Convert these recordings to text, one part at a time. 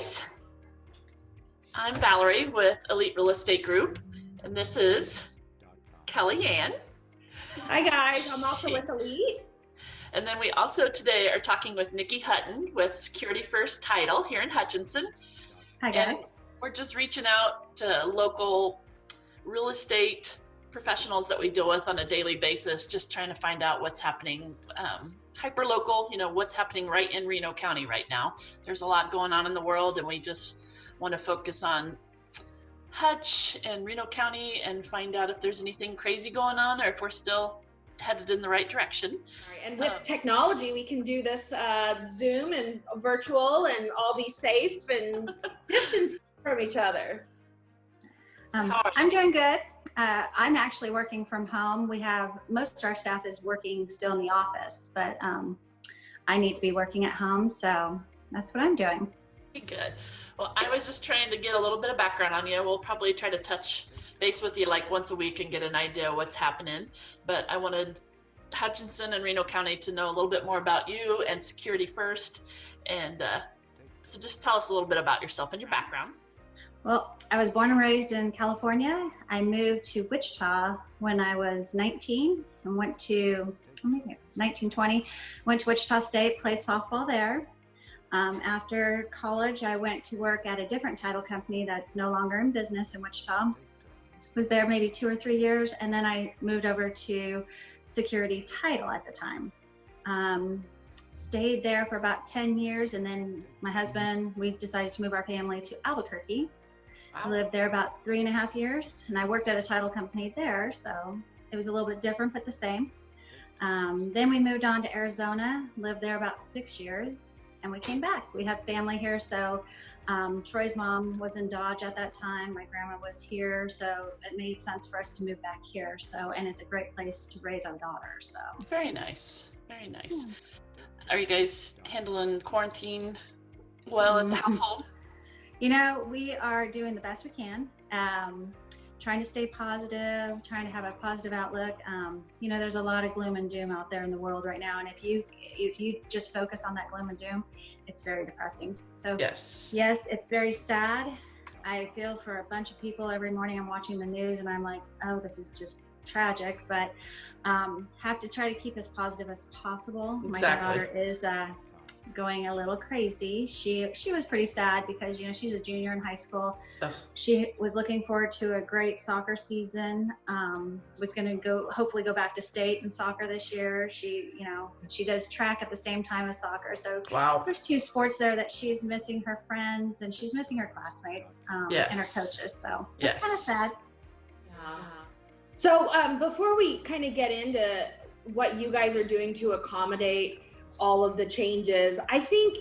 guys. I'm Valerie with Elite Real Estate Group, and this is Kelly Ann. Hi guys, I'm also with Elite. And then we also today are talking with Nikki Hutton with Security First Title here in Hutchinson. Hi guys. And we're just reaching out to local real estate professionals that we deal with on a daily basis, just trying to find out what's happening hyper local, what's happening right in Reno County right now. There's a lot going on in the world, and we just want to focus on Hutch and Reno County and find out if there's anything crazy going on or if we're still headed in the right direction. All right, and with technology, we can do this Zoom and virtual and all be safe and distance from each other. I'm doing good. I'm actually working from home. We have most of our staff is working still in the office, but I need to be working at home, so that's what I'm doing. Good. Well, I was just trying to get a little bit of background on you. We'll probably try to touch base with you like once a week and get an idea of what's happening. But I wanted Hutchinson and Reno County to know a little bit more about you and Security First. And so just tell us a little bit about yourself and your background. Well, I was born and raised in California. I moved to Wichita when I was 19 and went to 1920. Went to Wichita State, played softball there. After college, I went to work at a different title company that's no longer in business in Wichita. Was there maybe 2 or 3 years, and then I moved over to Security Title at the time. Stayed there for about 10 years, and then my husband, we decided to move our family to Albuquerque. Wow. I lived there about 3.5 years, and I worked at a title company there, so it was a little bit different, but the same. Then we moved on to Arizona, lived there about 6 years, and we came back. We have family here, so Troy's mom was in Dodge at that time. My grandma was here, so it made sense for us to move back here. So, and it's a great place to raise our daughter. So very nice, very nice. Are you guys handling quarantine well in the household? We are doing the best we can. Trying to stay positive, trying to have a positive outlook. There's a lot of gloom and doom out there in the world right now. And if you just focus on that gloom and doom, it's very depressing. So yes, it's very sad. I feel for a bunch of people. Every morning I'm watching the news and I'm like, oh, this is just tragic, but have to try to keep as positive as possible. Exactly. My daughter is going a little crazy. She was pretty sad because she's a junior in high school. She was looking forward to a great soccer season. Was going to hopefully go back to state in soccer this year. She does track at the same time as soccer. So wow. There's 2 sports there that she's missing her friends and she's missing her classmates and her coaches. So it's kind of sad. So before we kind of get into what you guys are doing to accommodate all of the changes, I think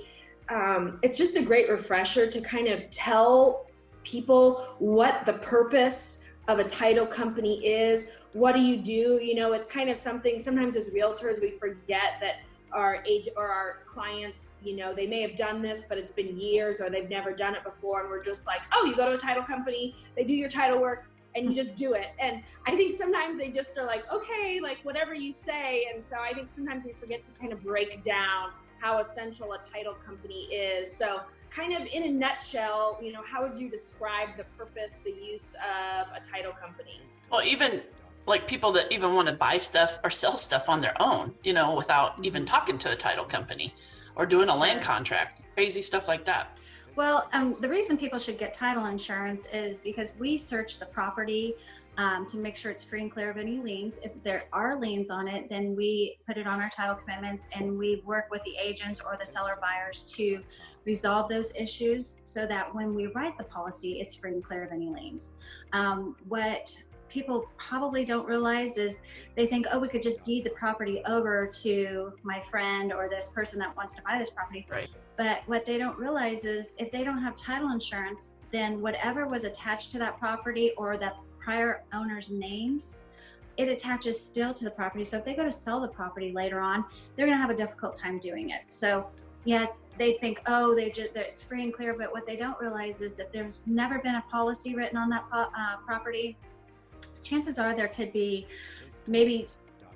it's just a great refresher to kind of tell people what the purpose of a title company is. What do you do? It's kind of something sometimes as realtors we forget that our clients, they may have done this, but it's been years or they've never done it before. And we're just like, oh, you go to a title company, they do your title work, and you just do it. And I think sometimes they just are like, okay, like whatever you say. And so I think sometimes we forget to kind of break down how essential a title company is. So kind of in a nutshell, how would you describe the purpose, the use of a title company? Well, even like people that even want to buy stuff or sell stuff on their own, without even talking to a title company or doing a land contract, crazy stuff like that. Well, the reason people should get title insurance is because we search the property to make sure it's free and clear of any liens. If there are liens on it, then we put it on our title commitments and we work with the agents or the seller buyers to resolve those issues so that when we write the policy, it's free and clear of any liens. What people probably don't realize is they think, oh, we could just deed the property over to my friend or this person that wants to buy this property. Right. But what they don't realize is if they don't have title insurance, then whatever was attached to that property or that prior owner's names, it attaches still to the property. So if they go to sell the property later on, they're going to have a difficult time doing it. So yes, they think, oh, it's free and clear. But what they don't realize is that there's never been a policy written on that property. Chances are there could be maybe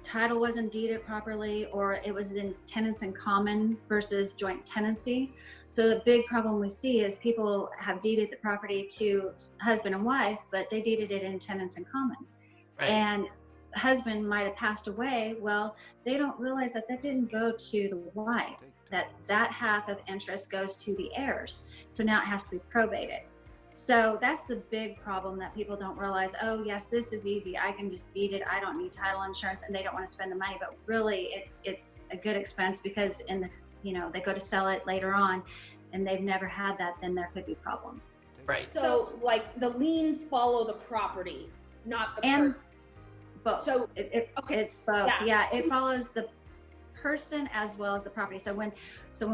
title wasn't deeded properly, or it was in tenants in common versus joint tenancy. So the big problem we see is people have deeded the property to husband and wife, but they deeded it in tenants in common. Right. And husband might have passed away. Well, they don't realize that didn't go to the wife, that half of interest goes to the heirs. So now it has to be probated. So that's the big problem that people don't realize. Oh yes, this is easy, I can just deed it, I don't need title insurance, and they don't want to spend the money. But really it's a good expense, because in the, they go to sell it later on and they've never had that, then there could be problems. Right. So like the liens follow the property, not the person. Both. So it's both. Yeah, it follows the person as well as the property. So when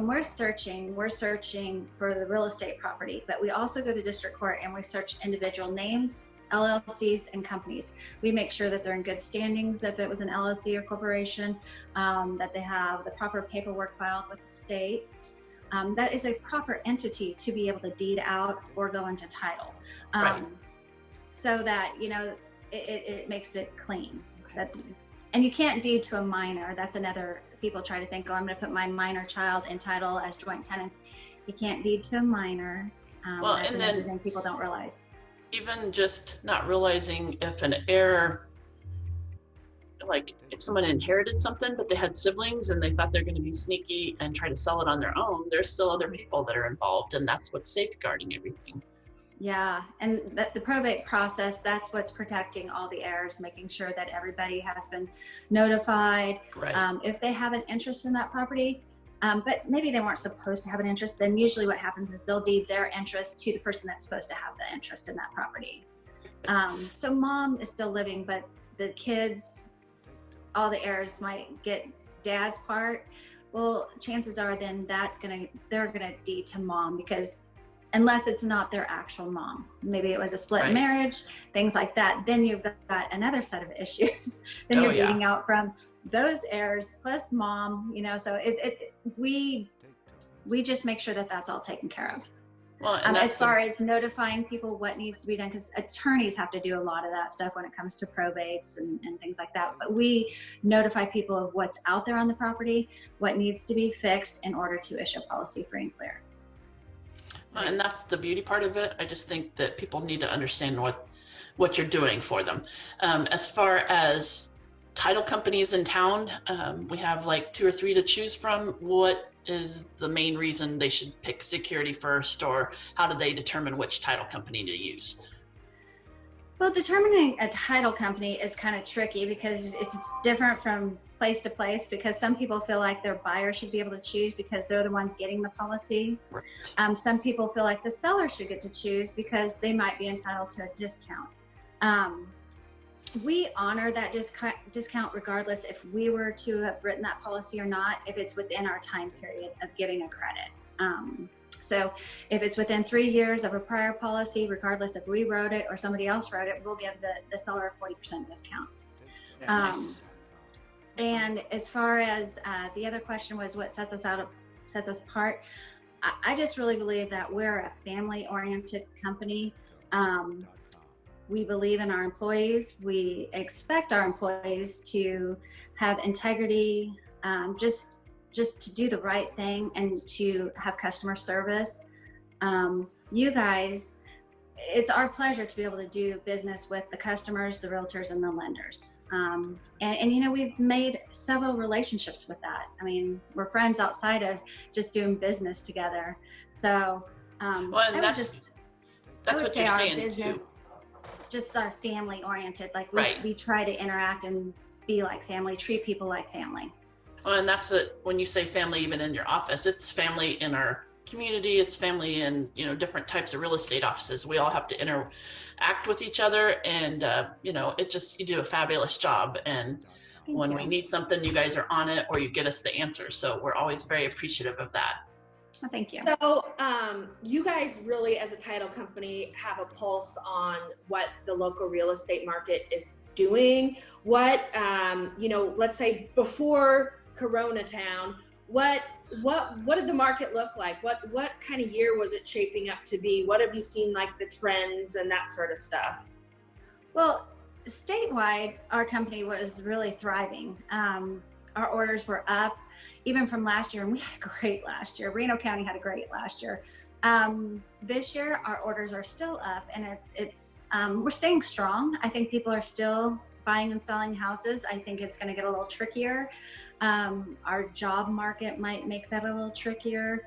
we're searching for the real estate property, but we also go to district court and we search individual names, LLCs, and companies. We make sure that they're in good standings if it was an LLC or corporation, that they have the proper paperwork filed with the state. That is a proper entity to be able to deed out or go into title. Right. So that, it makes it clean. And you can't deed to a minor. That's another, people try to think, oh, I'm going to put my minor child in title as joint tenants. You can't deed to a minor. That's another thing people don't realize. Even just not realizing if an heir, like if someone inherited something, but they had siblings and they thought they're going to be sneaky and try to sell it on their own, there's still other people that are involved, and that's what's safeguarding everything. Yeah, and the probate process, that's what's protecting all the heirs, making sure that everybody has been notified. Right. If they have an interest in that property, but maybe they weren't supposed to have an interest, then usually what happens is they'll deed their interest to the person that's supposed to have the interest in that property. So mom is still living, but the kids, all the heirs might get dad's part. Well, chances are then they're gonna deed to mom, because unless it's not their actual mom, maybe it was a split marriage, things like that, then you've got another set of issues. Then you're deeding out from those heirs plus mom, so we just make sure that that's all taken care of. Well, as far as notifying people what needs to be done, because attorneys have to do a lot of that stuff when it comes to probates and things like that. But we notify people of what's out there on the property, what needs to be fixed in order to issue policy free and clear. And that's the beauty part of it. I just think that people need to understand what you're doing for them. As far as title companies in town, we have like 2 or 3 to choose from. What is the main reason they should pick Security First, or how do they determine which title company to use? Well, determining a title company is kind of tricky, because it's different from place to place, because some people feel like their buyer should be able to choose because they're the ones getting the policy. Right. Some people feel like the seller should get to choose because they might be entitled to a discount. We honor that discount regardless if we were to have written that policy or not, if it's within our time period of giving a credit. So if it's within 3 years of a prior policy, regardless if we wrote it or somebody else wrote it, we'll give the seller a 40% discount. Nice. And as far as the other question was what sets us apart, I just really believe that we're a family-oriented company. We believe in our employees. We expect our employees to have integrity, just to do the right thing and to have customer service. You guys, it's our pleasure to be able to do business with the customers, the realtors, and the lenders. And we've made several relationships with that. I mean, we're friends outside of just doing business together. So that's what you're saying business, too. Just our family oriented. Like we try to interact and be like family, treat people like family. Well, and that's when you say family, even in your office, it's family in our community, it's family in different types of real estate offices. We all have to interact with each other, and you do a fabulous job. And when we need something, you guys are on it, or you get us the answer. So we're always very appreciative of that. Well, thank you. So you guys really, as a title company, have a pulse on what the local real estate market is doing. What let's say before Corona Town, what did the market look like? What kind of year was it shaping up to be? What have you seen, like the trends and that sort of stuff? Well, statewide, our company was really thriving. Our orders were up even from last year, and we had a great last year. Reno County had a great last year. This year, our orders are still up, and we're staying strong. I think people are still buying and selling houses. I think it's going to get a little trickier. Our job market might make that a little trickier.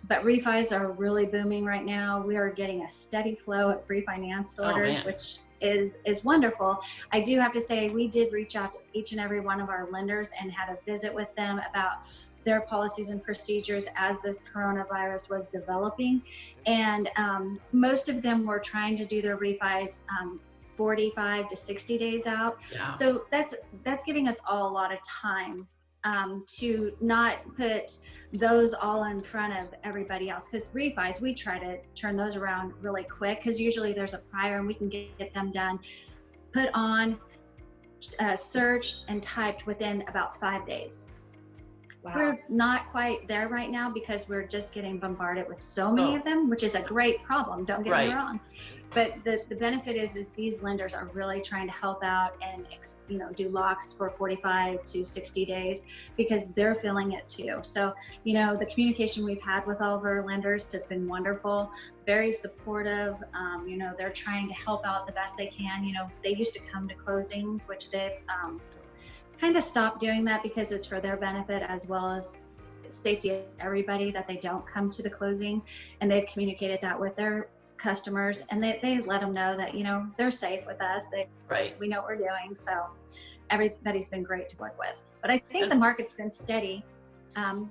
But refis are really booming right now. We are getting a steady flow of refinance orders, which is wonderful. I do have to say, we did reach out to each and every one of our lenders and had a visit with them about their policies and procedures as this coronavirus was developing. And most of them were trying to do their refis 45 to 60 days out. Yeah. So that's giving us all a lot of time to not put those all in front of everybody else. Because refis, we try to turn those around really quick, because usually there's a prior and we can get them done, put on, searched and typed within about 5 days. Wow. We're not quite there right now because we're just getting bombarded with so many of them, which is a great problem, don't get me wrong. But the benefit is these lenders are really trying to help out and do locks for 45 to 60 days, because they're feeling it too. So, the communication we've had with all of our lenders has been wonderful, very supportive. They're trying to help out the best they can. They used to come to closings, which they've kind of stopped doing that because it's for their benefit as well as safety of everybody that they don't come to the closing. And they've communicated that with their customers, and they let them know that they're safe with us. We know what we're doing. So everybody's been great to work with. But I think the market's been steady. I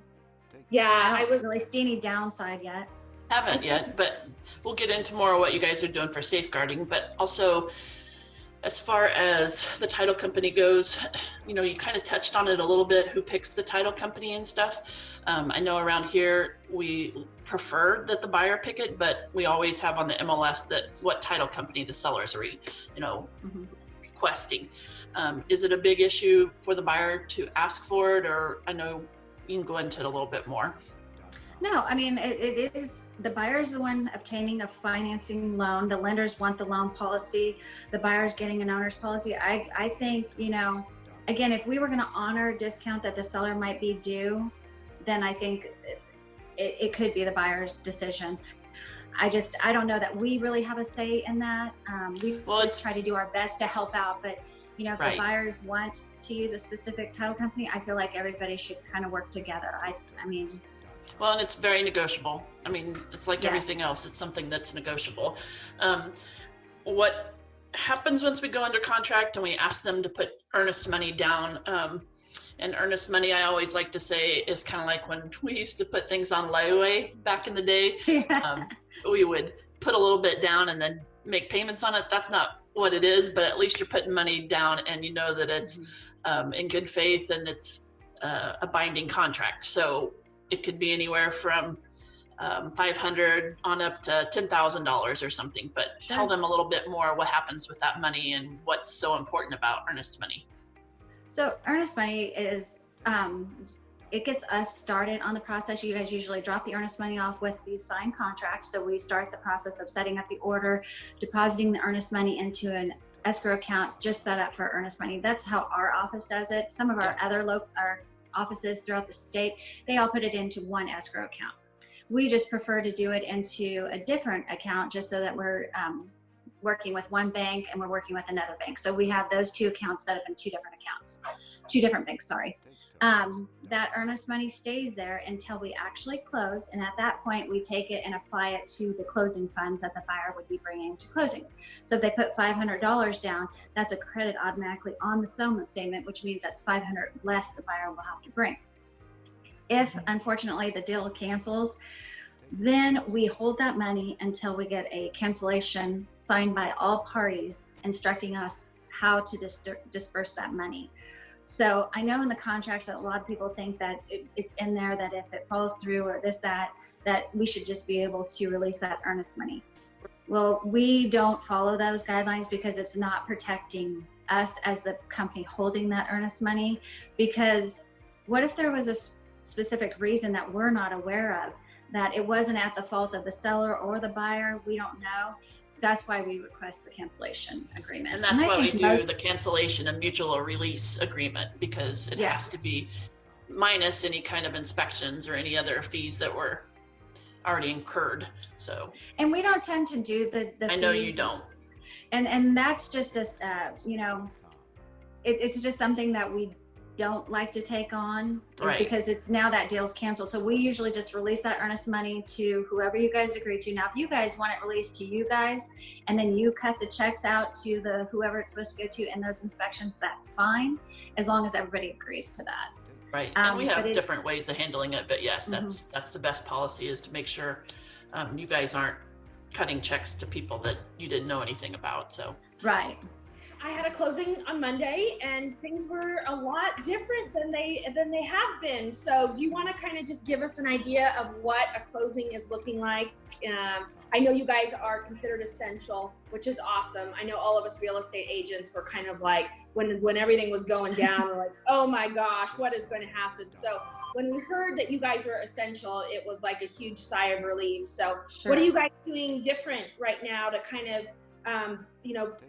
haven't really seen any downside yet. Haven't yet, but we'll get into more of what you guys are doing for safeguarding. But also, as far as the title company goes, you kind of touched on it a little bit, who picks the title company and stuff. I know around here we prefer that the buyer pick it, but we always have on the MLS that what title company the sellers are, requesting. Is it a big issue for the buyer to ask for it, or I know you can go into it a little bit more? No, I mean, it is, the buyer's the one obtaining a financing loan. The lenders want the loan policy. The buyer's getting an owner's policy. I think, again, if we were going to honor a discount that the seller might be due, then I think it could be the buyer's decision. I don't know that we really have a say in that. We just try to do our best to help out. But, if the buyers want to use a specific title company, I feel like everybody should kind of work together. I mean... Well, and it's very negotiable. I mean, it's like everything else. It's something that's negotiable. What happens once we go under contract and we ask them to put earnest money down? And earnest money, I always like to say, is kind of like when we used to put things on layaway back in the day. We would put a little bit down and then make payments on it. That's not what it is, but at least you're putting money down and you know that it's in good faith and it's a binding contract. So it could be anywhere from $500 on up to $10,000 or something, but tell them a little bit more what happens with that money and what's so important about earnest money. So earnest money is, it gets us started on the process. You guys usually drop the earnest money off with the signed contract. So we start the process of setting up the order, depositing the earnest money into an escrow account just set up for earnest money. That's how our office does it. Some of our other offices throughout the state, they all put it into one escrow account. We just prefer to do it into a different account just so that we're working with one bank and we're working with another bank. So we have those two accounts set up in two different banks, sorry. That earnest money stays there until we actually close. And at that point, we take it and apply it to the closing funds that the buyer would be bringing to closing. So if they put $500 down, that's a credit automatically on the settlement statement, which means that's $500 less the buyer will have to bring. If, unfortunately, the deal cancels, then we hold that money until we get a cancellation signed by all parties instructing us how to disperse that money. So I know in the contracts that a lot of people think that it's in there that if it falls through or that we should just be able to release that earnest money. Well, we don't follow those guidelines because it's not protecting us as the company holding that earnest money. Because what if there was a specific reason that we're not aware of, that it wasn't at the fault of the seller or the buyer? We don't know. that's why we request the cancellation agreement. And that's I why we think do the cancellation and mutual release agreement, because it has to be minus any kind of inspections or any other fees that were already incurred. So, and we don't tend to do the I know fees. you don't. And that's just a, you know, it's just something that we don't like to take on, is because it's now that deal's canceled. So we usually just release that earnest money to whoever you guys agree to. Now, if you guys want it released to you guys, and then you cut the checks out to the whoever it's supposed to go to and those inspections, that's fine, as long as everybody agrees to that. Right. And we have different ways of handling it, but yes, that's the best policy, is to make sure you guys aren't cutting checks to people that you didn't know anything about. So right. I had a closing on Monday, and things were a lot different than they have been. So do you want to kind of just give us an idea of what a closing is looking like? I know you guys are considered essential, which is awesome. I know all of us real estate agents were kind of like, when everything was going down, we're like, oh my gosh, what is going to happen? So when we heard that you guys were essential, it was like a huge sigh of relief. So what are you guys doing different right now to kind of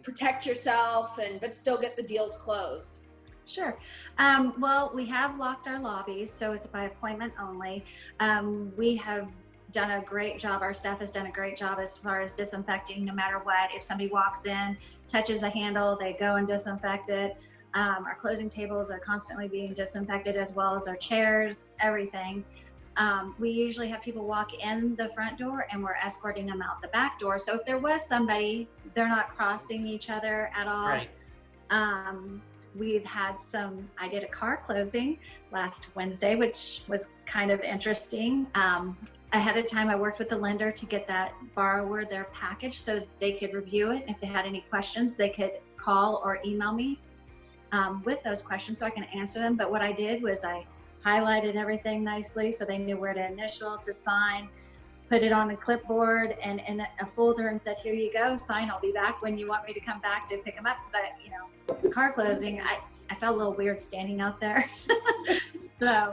protect yourself but still get the deals closed? Sure. Well, we have locked our lobbies, so it's by appointment only. We have done a great job. Our staff has done a great job as far as disinfecting, no matter what. If somebody walks in, touches a handle, they go and disinfect it. Our closing tables are constantly being disinfected, as well as our chairs, everything. We usually have people walk in the front door and we're escorting them out the back door. So if there was somebody, they're not crossing each other at all. Right. We've had I did a car closing last Wednesday, which was kind of interesting. Ahead of time, I worked with the lender to get that borrower their package so they could review it. If they had any questions, they could call or email me with those questions so I can answer them. But what I did was I highlighted everything nicely so they knew where to initial, to sign, put it on a clipboard and in a folder, and said, here you go, sign, I'll be back when you want me to come back to pick them up. Because it's a car closing. I felt a little weird standing out there. So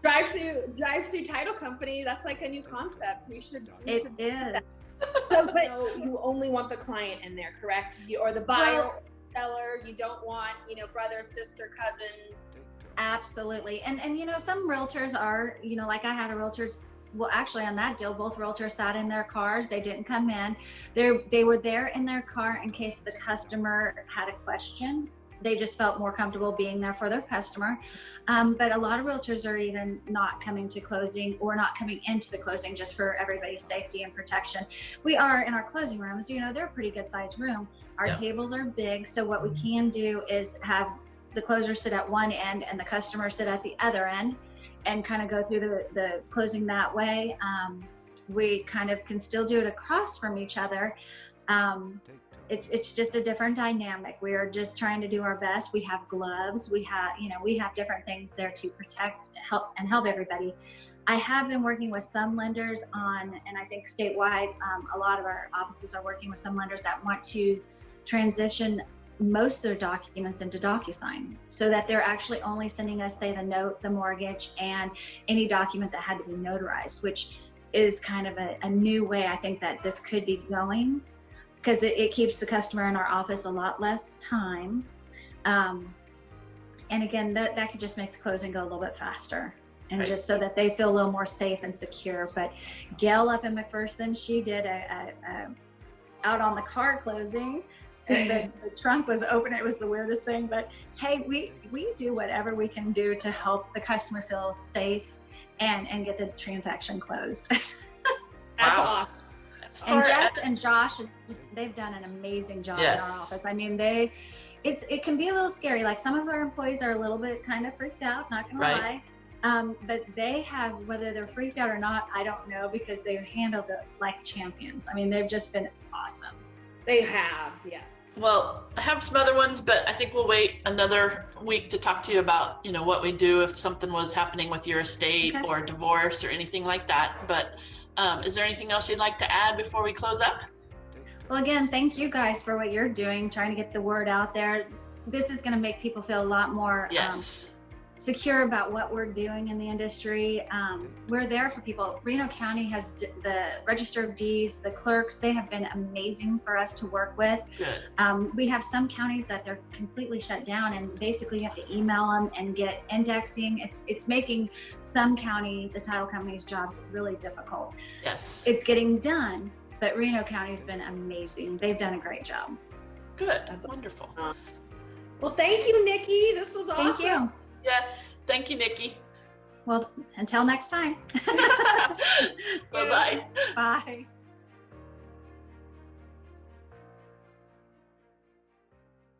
drive-through title company, that's like a new concept. We should is. So, but you only want the client in there, correct? Or the buyer, or seller. You don't want, brother, sister, cousin. Absolutely. And some realtors are, like I had a realtor, well, actually on that deal, both realtors sat in their cars. They didn't come in. They were there in their car in case the customer had a question. They just felt more comfortable being there for their customer. But a lot of realtors are even not coming to closing or not coming into the closing just for everybody's safety and protection. We are in our closing rooms, they're a pretty good sized room. Our tables are big. So what we can do is have the closer sit at one end and the customer sit at the other end and kind of go through the closing that way. We kind of can still do it across from each other. It's just a different dynamic. We are just trying to do our best. We have gloves. We have different things there to protect, help everybody. I have been working with some lenders and I think statewide, a lot of our offices are working with some lenders that want to transition most of their documents into DocuSign, so that they're actually only sending us, say, the note, the mortgage, and any document that had to be notarized, which is kind of a new way I think that this could be going, because it keeps the customer in our office a lot less time. And again, that could just make the closing go a little bit faster, and just so that they feel a little more safe and secure. But Gail up in McPherson, she did a out on the car closing. And the trunk was open. It was the weirdest thing, but hey, we do whatever we can do to help the customer feel safe and get the transaction closed. That's awesome. And Jess and Josh, they've done an amazing job in our office. I mean, it can be a little scary. Like, some of our employees are a little bit kind of freaked out, not gonna lie. But they have, whether they're freaked out or not, I don't know, because they've handled it like champions. I mean, they've just been awesome. They have, yes. Well, I have some other ones, but I think we'll wait another week to talk to you about, what we do if something was happening with your estate or divorce or anything like that. But is there anything else you'd like to add before we close up? Well, again, thank you guys for what you're doing, trying to get the word out there. This is going to make people feel a lot more secure about what we're doing in the industry. We're there for people. Reno County has the Register of Deeds, the clerks, they have been amazing for us to work with. Good. We have some counties that they're completely shut down, and basically you have to email them and get indexing. It's making some the title companies' jobs really difficult. Yes. It's getting done, but Reno County's been amazing. They've done a great job. Good. That's wonderful. Well, thank you, Nikki. This was awesome. Thank you. Yes. Thank you, Nikki. Well, until next time. Bye-bye. Bye.